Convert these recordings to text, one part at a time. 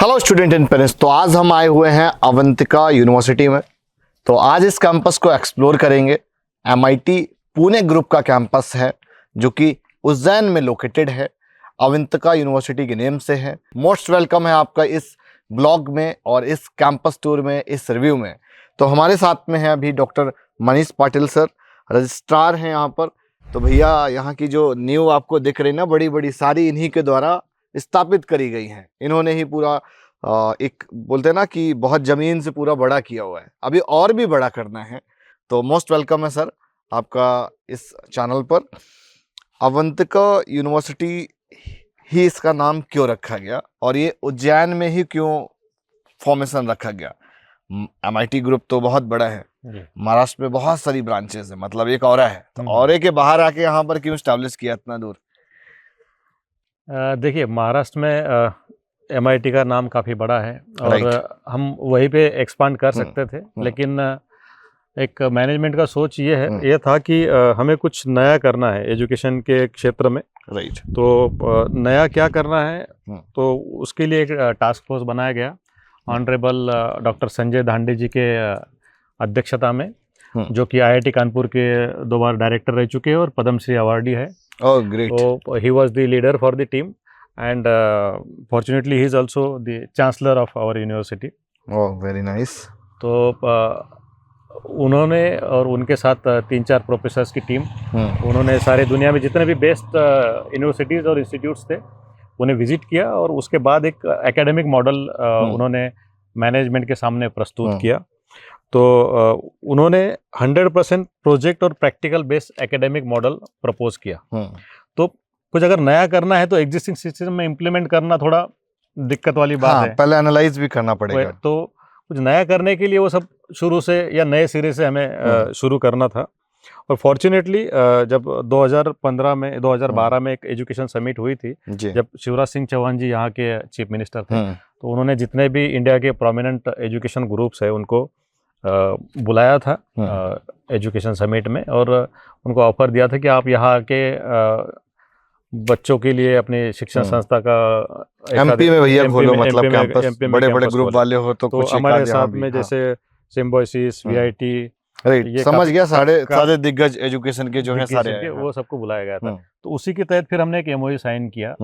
Hello student and parents. तो आज हम आए हुए हैं अवंतिका यूनिवर्सिटी में। तो आज इस कैंपस को एक्सप्लोर करेंगे। एमआईटी पुणे ग्रुप का कैंपस है जो कि उज्जैन में लोकेटेड है, अवंतिका यूनिवर्सिटी के नेम से है। मोस्ट वेलकम है आपका इस ब्लॉग में और इस कैंपस टूर में, इस रिव्यू में। तो हमारे साथ में है अभी doctor Manish Patil sir, registrar हैं यहाँ पर। तो भैया यहाँ की जो नींव आपको दिख रही ना, बड़ी बड़ी सारी इन्हीं के द्वारा स्थापित करी गई हैं। इन्होंने ही पूरा एक बोलते हैं ना कि बहुत जमीन से पूरा बड़ा किया हुआ है, अभी और भी बड़ा करना है। तो मोस्ट वेलकम है सर आपका इस चैनल पर। अवंतिका यूनिवर्सिटी ही इसका नाम क्यों रखा गया और ये उज्जैन में ही क्यों फॉर्मेशन रखा गया? एमआईटी ग्रुप तो बहुत बड़ा है, महाराष्ट्र में बहुत सारी ब्रांचेस है, मतलब एक और है, तो और के बाहर आके यहाँ पर क्यों स्टैब्लिश किया इतना दूर? देखिए, महाराष्ट्र में एमआईटी का नाम काफ़ी बड़ा है और हम वहीं पे एक्सपांड कर सकते थे, लेकिन एक मैनेजमेंट का सोच ये था कि हमें कुछ नया करना है एजुकेशन के क्षेत्र में। तो नया क्या करना है, तो उसके लिए एक टास्क फोर्स बनाया गया ऑनरेबल डॉक्टर संजय धांडे जी के अध्यक्षता में, जो कि आईआईटी कानपुर के 2 बार डायरेक्टर रह चुके हैं और पद्मश्री अवार्डी है। Oh, great. So he was the leader for the team, and fortunately he is also the chancellor of our university. Oh, very nice. तो उन्होंने और उनके साथ 3-4 प्रोफेसर्स की टीम, उन्होंने सारे दुनिया में जितने भी बेस्ट यूनिवर्सिटीज़ और इंस्टीट्यूट्स थे उन्हें विजिट किया और उसके बाद एक एकेडमिक मॉडल उन्होंने मैनेजमेंट के सामने प्रस्तुत किया। तो उन्होंने 100% प्रोजेक्ट और practical based academic model propose किया। तो कुछ अगर नया करना है तो एग्जिस्टिंग सिस्टम में इम्प्लीमेंट करना थोड़ा दिक्कत वाली बात है, पहले एनालाइज भी करना पड़ेगा। तो कुछ नया करने के लिए वो सब शुरू से या नए सिरे से हमें शुरू करना था। और फॉर्चुनेटली जब 2012 में एक एजुकेशन समिट हुई थी, जब शिवराज सिंह चौहान जी यहाँ के चीफ मिनिस्टर थे, तो उन्होंने जितने भी इंडिया के प्रोमिनेंट एजुकेशन ग्रुप्स है उनको बुलाया था एजुकेशन समिट में और उनको ऑफर दिया था कि आप यहाँ के बच्चों के लिए अपने शिक्षण संस्था का एमपी में भैया खोलो, मतलब कैंपस बड़े बड़े ग्रुप वाले हो तो कुछ हमारे साथ में जैसे सिम्बोसिस, वीआईटी, ये समझ गया, सारे दिग्गज एजुकेशन के जो है सारे वो सबको बुलाया गया था। तो उसी के तहत फिर हमने एक एमओयू साइन किया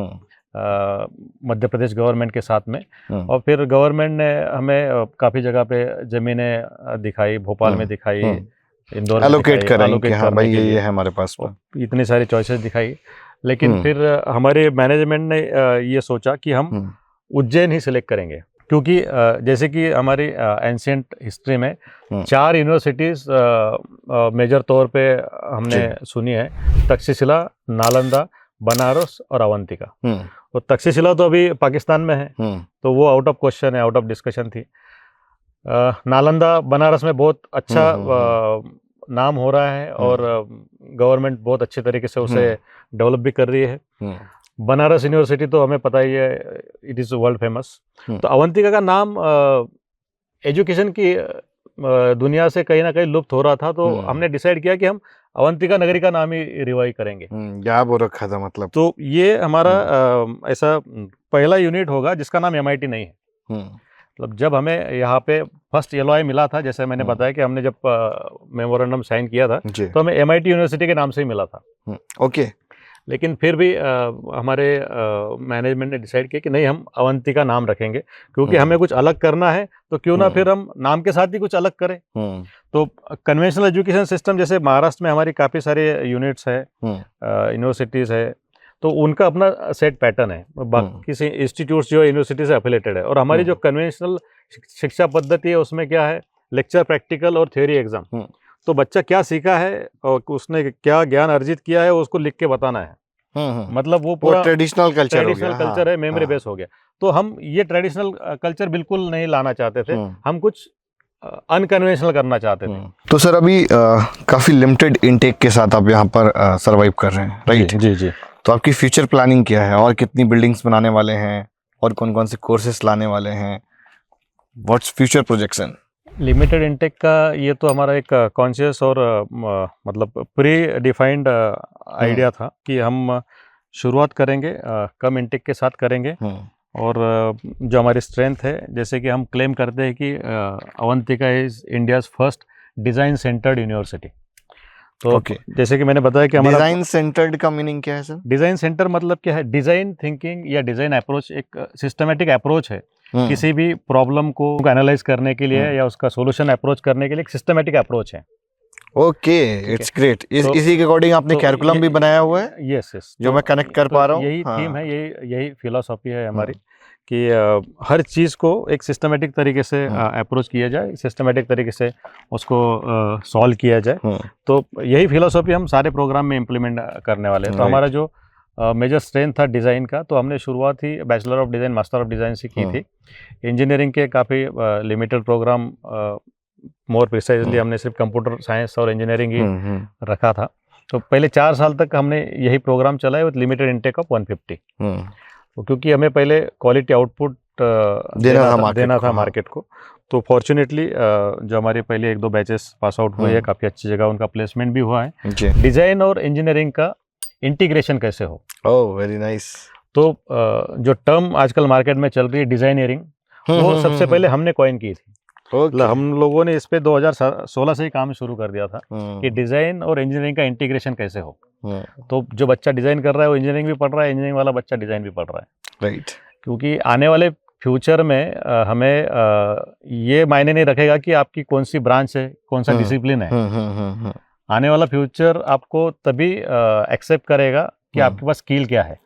मध्य प्रदेश गवर्नमेंट के साथ में, और फिर गवर्नमेंट ने हमें काफ़ी जगह पे ज़मीनें दिखाई, भोपाल में दिखाई, इंदौर में एलोकेट करें कि हाँ भाई ये है हमारे पास, इतनी सारी चॉइसेस दिखाई। लेकिन फिर हमारे मैनेजमेंट ने ये सोचा कि हम उज्जैन ही सिलेक्ट करेंगे, क्योंकि जैसे कि हमारी एंशिएंट हिस्ट्री में 4 यूनिवर्सिटीज़ मेजर तौर पे हमने सुनी है, तक्षशिला, नालंदा, बनारस और अवंतिका। और तक्षशिला तो अभी पाकिस्तान में है, तो वो आउट ऑफ क्वेश्चन है, आउट ऑफ डिस्कशन थी। नालंदा बनारस में बहुत अच्छा नाम हो रहा है और गवर्नमेंट बहुत अच्छे तरीके से उसे डेवलप भी कर रही है। बनारस यूनिवर्सिटी तो हमें पता ही है, इट इज़ वर्ल्ड फेमस। तो अवंतिका का नाम एजुकेशन की दुनिया से कहीं ना कहीं लुप्त हो रहा था, तो हमने डिसाइड किया कि हम अवंतिका नगरी का नाम ही रिवाइव करेंगे। क्या वो रखा था मतलब? तो ये हमारा ऐसा पहला यूनिट होगा जिसका नाम एमआईटी नहीं है। मतलब जब हमें यहाँ पे फर्स्ट एलओआई मिला था, जैसे मैंने बताया कि हमने जब मेमोरेंडम साइन किया था तो हमें एमआईटी यूनिवर्सिटी के नाम से ही मिला था। ओके। लेकिन फिर भी हमारे मैनेजमेंट ने डिसाइड किया कि नहीं, हम अवंतिका नाम रखेंगे, क्योंकि हमें कुछ अलग करना है, तो क्यों ना फिर हम नाम के साथ ही कुछ अलग करें। तो कन्वेंशनल एजुकेशन सिस्टम, जैसे महाराष्ट्र में हमारी काफ़ी सारे यूनिट्स है, यूनिवर्सिटीज़ है, तो उनका अपना सेट पैटर्न है, बाकी इंस्टीट्यूट्स जो यूनिवर्सिटी से एफिलेटेड है। और हमारी जो कन्वेंशनल शिक्षा पद्धति है उसमें क्या है, लेक्चर, प्रैक्टिकल और थ्योरी एग्जाम। तो बच्चा क्या सीखा है और उसने क्या ज्ञान अर्जित किया है उसको लिख के बताना है। मतलब वो पूरा ट्रेडिशनल कल्चर है, मेमोरी बेस हो गया। तो हम ये ट्रेडिशनल कल्चर बिल्कुल नहीं लाना चाहते थे, हम कुछ अनकन्वेंशनल करना चाहते थे। तो सर अभी काफी लिमिटेड इनटेक के साथ आप यहाँ पर सरवाइव कर रहे हैं, राइट? जी। तो आपकी फ्यूचर प्लानिंग क्या है, और कितनी बिल्डिंग्स बनाने वाले हैं, और कौन कौन से कोर्सेस लाने वाले हैं? What's future projection? Limited intake का ये तो हमारा एक कॉन्शियस और मतलब प्री डिफाइंड आइडिया था कि हम शुरुआत करेंगे कम इनटेक के साथ करेंगे और जो हमारी स्ट्रेंथ है, जैसे कि हम क्लेम करते हैं कि Avantika is India's first design centred university. तो ओके, जैसे कि मैंने बताया कि हमारा डिजाइन सेंटर्ड का मीनिंग क्या है सर? डिज़ाइन सेंटर मतलब क्या है, डिज़ाइन थिंकिंग या डिज़ाइन अप्रोच एक सिस्टमेटिक अप्रोच है किसी भी प्रॉब्लम को एनालाइज करने के लिए या उसका सॉल्यूशन अप्रोच करने के लिए एक सिस्टमेटिक अप्रोच है। Okay, it's great. इसी के अकॉर्डिंग आपने कैरिकुलम भी बनाया हुआ है? यस यस, जो मैं कनेक्ट कर पा रहा हूँ। यही थीम है, यही फिलॉसफी है हमारी कि हर चीज़ को एक सिस्टमेटिक तरीके से अप्रोच किया जाए, सिस्टमेटिक तरीके से उसको सॉल्व किया जाए। तो यही फिलॉसफी हम सारे प्रोग्राम में इम्प्लीमेंट करने वाले हैं। तो हमारा जो मेजर स्ट्रेंथ था डिज़ाइन का, तो हमने शुरुआत ही bachelor of design master of design से की थी। इंजीनियरिंग के काफ़ी लिमिटेड प्रोग्राम, मोर प्रिसाइजली हमने सिर्फ कंप्यूटर साइंस और इंजीनियरिंग ही रखा था। तो पहले 4 साल तक हमने यही प्रोग्राम चलाया विद लिमिटेड इनटेक ऑफ 150। क्योंकि हमें पहले क्वालिटी आउटपुट देना था मार्केट को। तो फॉर्चुनेटली जो हमारे पहले 1-2 बैचेस पास आउट हुए हैं, काफ़ी अच्छी जगह उनका प्लेसमेंट भी हुआ है। डिज़ाइन और इंजीनियरिंग का इंटीग्रेशन कैसे हो। Oh very nice. तो जो टर्म आजकल मार्केट में चल रही है डिज़ाइनियरिंग, वो सबसे पहले हमने कॉइन की थी। मतलब हम लोगों ने इस पे 2016 से ही काम शुरू कर दिया था कि डिज़ाइन और इंजीनियरिंग का इंटीग्रेशन कैसे हो। तो जो बच्चा डिज़ाइन कर रहा है वो इंजीनियरिंग भी पढ़ रहा है, इंजीनियरिंग वाला बच्चा डिज़ाइन भी पढ़ रहा है। राइट। क्योंकि आने वाले फ्यूचर में हमें ये मायने नहीं रखेगा कि आपकी कौन सी ब्रांच है, कौन सा डिसिप्लिन है। आने वाला फ्यूचर आपको तभी एक्सेप्ट करेगा कि आपके पास स्किल क्या है,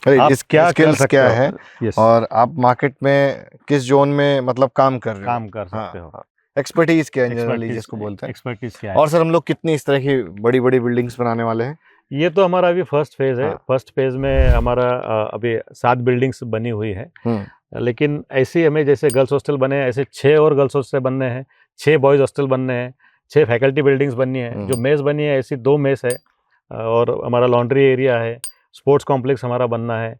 आप क्या स्किल्स क्या है, yes. और आप मार्केट में किस जोन में मतलब काम कर सकते हो। एक्सपर्टीज क्या है जनरली जिसको बोलते हैं, एक्सपर्टीज क्या है। और सर हम लोग कितनी इस तरह की बड़ी बड़ी बिल्डिंग्स बनाने वाले हैं? ये तो हमारा अभी फर्स्ट फेज है। फर्स्ट फेज में हमारा अभी 7 बिल्डिंग्स बनी हुई है। लेकिन ऐसी हमें जैसे गर्ल्स हॉस्टल बने हैं, ऐसे 6 और गर्ल्स हॉस्टल बनने हैं, 6 बॉयज़ हॉस्टल बनने हैं, 6 फैकल्टी बिल्डिंग्स बननी है। जो मेस बनी है ऐसी 2 मेस है, और हमारा लॉन्ड्री एरिया है, स्पोर्ट्स कॉम्प्लेक्स हमारा बनना है,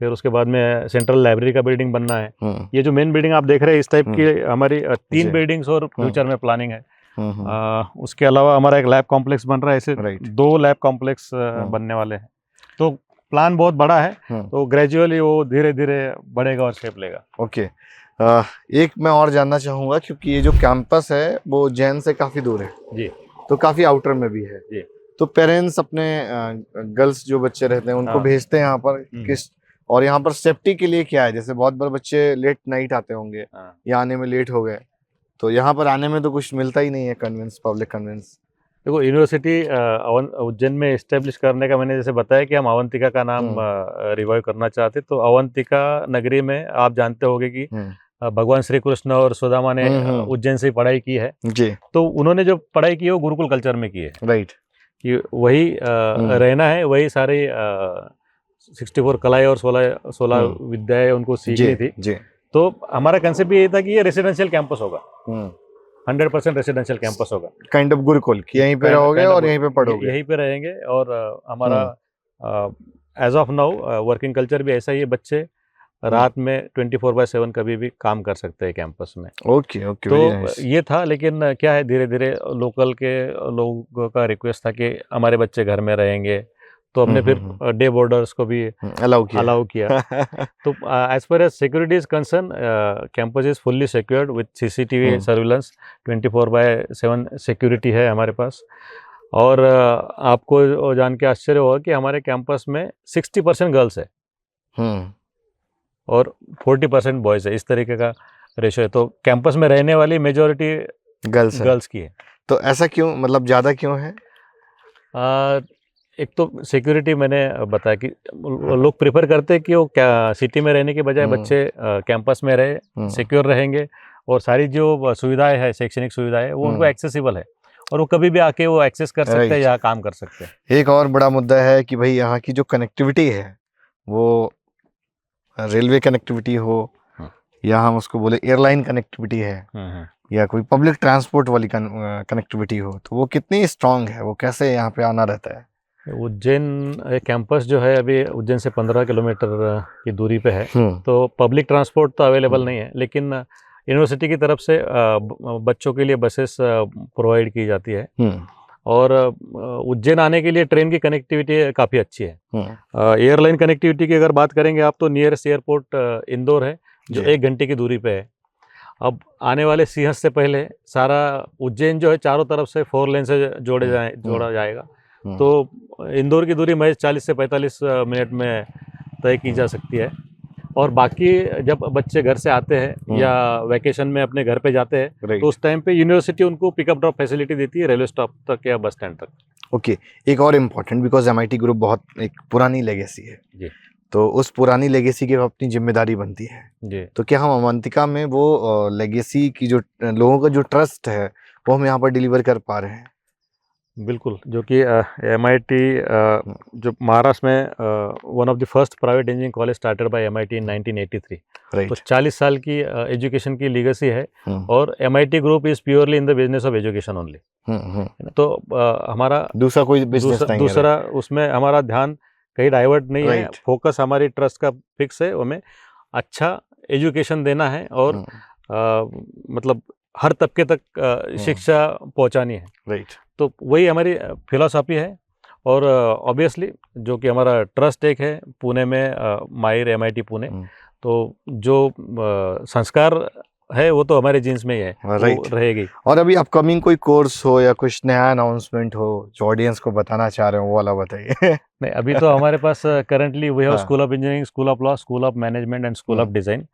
फिर उसके बाद में सेंट्रल लाइब्रेरी का बिल्डिंग बनना है। ये जो मेन बिल्डिंग आप देख रहे हैं इस टाइप की हमारी 3 बिल्डिंग्स और फ्यूचर में प्लानिंग है। उसके अलावा हमारा एक लैब कॉम्प्लेक्स बन रहा है, ऐसे 2 लैब कॉम्प्लेक्स बनने वाले हैं। तो प्लान बहुत बड़ा है, तो ग्रेजुअली वो धीरे धीरे बढ़ेगा और शेप लेगा। ओके, एक मैं और जानना चाहूँगा, क्योंकि ये जो कैंपस है वो उज्जैन से काफ़ी दूर है जी, तो काफ़ी आउटर में भी है जी। तो पेरेंट्स अपने गर्ल्स जो बच्चे रहते हैं उनको भेजते हैं यहाँ पर किस, और यहाँ पर सेफ्टी के लिए क्या है? जैसे बहुत बार बच्चे लेट नाइट आते होंगे या आने में लेट हो गए, तो यहाँ पर आने में तो कुछ मिलता ही नहीं है कन्वेंस, पब्लिक कन्वेंस। देखो, यूनिवर्सिटी उज्जैन में इस्टेब्लिश करने का मैंने जैसे बताया कि हम अवंतिका का नाम रिवाइव करना चाहते, तो अवंतिका नगरी में आप जानते होंगे कि भगवान श्री कृष्ण और सुदामा ने उज्जैन से पढ़ाई की है जी। तो उन्होंने जो पढ़ाई की है वो गुरुकुल कल्चर में की है। राइट। कि वही रहना है, वही सारे 64 कलाएं और 16 विद्याएं उनको सीखनी थी। जी। तो हमारा कंसेप्ट ये था कि ये रेसिडेंशियल कैंपस होगा, 100% रेसिडेंशियल कैंपस होगा, काइंड ऑफ गुरुकुल, कि यहीं पे रहोगे और यहीं पे पढ़ोगे, यहीं पे रहेंगे। और हमारा as of now working culture भी ऐसा ही है, बच्चे रात में 24/7 कभी भी काम कर सकते हैं कैंपस में। ओके। तो ये था, लेकिन क्या है धीरे धीरे लोकल के लोगों का रिक्वेस्ट था कि हमारे बच्चे घर में रहेंगे, तो हमने फिर डे बोर्डर्स को भी अलाउ किया। तो as far as security is concern, campus is fully secured with CCTV surveillance, 24/7 security है हमारे पास। और आपको जान के आश्चर्य होगा कि हमारे कैंपस में 60% गर्ल्स है और 40% बॉयज़ है, इस तरीके का रेशो है। तो कैंपस में रहने वाली मेजॉरिटी गर्ल्स की है। तो ऐसा क्यों, मतलब ज़्यादा क्यों है? एक तो सिक्योरिटी मैंने बताया कि लोग प्रेफर करते हैं कि वो क्या सिटी में रहने के बजाय बच्चे कैंपस में रहे, सिक्योर रहेंगे, और सारी जो सुविधाएं है, शैक्षणिक सुविधाएं, वो उनको एक्सेसिबल है और वो कभी भी आके वो एक्सेस कर सकते हैं, यहाँ काम कर सकते हैं। एक और बड़ा मुद्दा है कि भाई यहाँ की जो कनेक्टिविटी है वो रेलवे कनेक्टिविटी हो या हम उसको बोले एयरलाइन कनेक्टिविटी है या कोई पब्लिक ट्रांसपोर्ट वाली कनेक्टिविटी हो, तो वो कितनी स्ट्रांग है, वो कैसे यहाँ पे आना रहता है? उज्जैन कैंपस जो है अभी उज्जैन से 15 किलोमीटर की दूरी पे है, तो पब्लिक ट्रांसपोर्ट तो अवेलेबल नहीं है, लेकिन यूनिवर्सिटी की तरफ से बच्चों के लिए बसेस प्रोवाइड की जाती है। और उज्जैन आने के लिए ट्रेन की कनेक्टिविटी काफ़ी अच्छी है। एयरलाइन कनेक्टिविटी की अगर बात करेंगे आप, तो नियरेस्ट एयरपोर्ट इंदौर है, जो 1 घंटे की दूरी पे है। अब आने वाले सिंहस्थ से पहले सारा उज्जैन जो है चारों तरफ से 4 लेन से जोड़ा जाएगा। तो इंदौर की दूरी महज 40 से 45 मिनट में तय की जा सकती है। और बाकी जब बच्चे घर से आते हैं या वैकेशन में अपने घर पे जाते हैं, तो उस टाइम पे यूनिवर्सिटी उनको पिकअप ड्रॉप फैसिलिटी देती है रेलवे स्टॉप तक या बस स्टैंड तक। ओके, एक और इम्पोर्टेंट, बिकॉज एमआईटी ग्रुप बहुत एक पुरानी लेगेसी है जी, तो उस पुरानी लेगेसी की अपनी जिम्मेदारी बनती है जी। तो क्या हम अवंतिका में वो लेगेसी की जो लोगों का जो ट्रस्ट है वो हम यहाँ पर डिलीवर कर पा रहे हैं? बिल्कुल, जो कि MIT जो महाराष्ट्र में one of the first private engineering college started by MIT इन 1983। तो 40 साल की एजुकेशन की लीगेसी है। और MIT group is purely in the business of education only. तो हमारा दूसरा कोई बिजनेस नहीं है। दूसरा उसमें हमारा ध्यान कहीं डाइवर्ट नहीं है। फोकस हमारी ट्रस्ट का फिक्स है, हमें अच्छा एजुकेशन देना है और मतलब हर तबके तक शिक्षा पहुंचानी है। राइट। तो वही हमारी फिलॉसफी है। और ऑब्वियसली जो कि हमारा ट्रस्ट एक है पुणे में, माहिर MIT पुणे, तो जो संस्कार है वो तो हमारे जीन्स में ही है, वो रहेगी। और अभी अपकमिंग कोई कोर्स हो या कुछ नया अनाउंसमेंट हो जो ऑडियंस को बताना चाह रहे हो, वो वाला बताइए। नहीं, अभी तो हमारे पास currently we have school of engineering, school of law, school of management and school of design.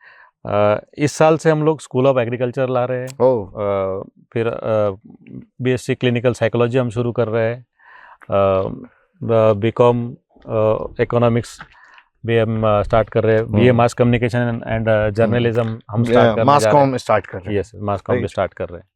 इस साल से हम लोग स्कूल ऑफ एग्रीकल्चर ला रहे हैं। फिर BSc क्लिनिकल साइकोलॉजी हम शुरू कर रहे हैं। BCom इकोनॉमिक्स भी हम स्टार्ट कर रहे हैं। BA mass communication and journalism हम स्टार्ट कर रहे हैं। मास कॉम स्टार्ट कर रहे हैं। यस, मास कॉम भी स्टार्ट कर रहे हैं।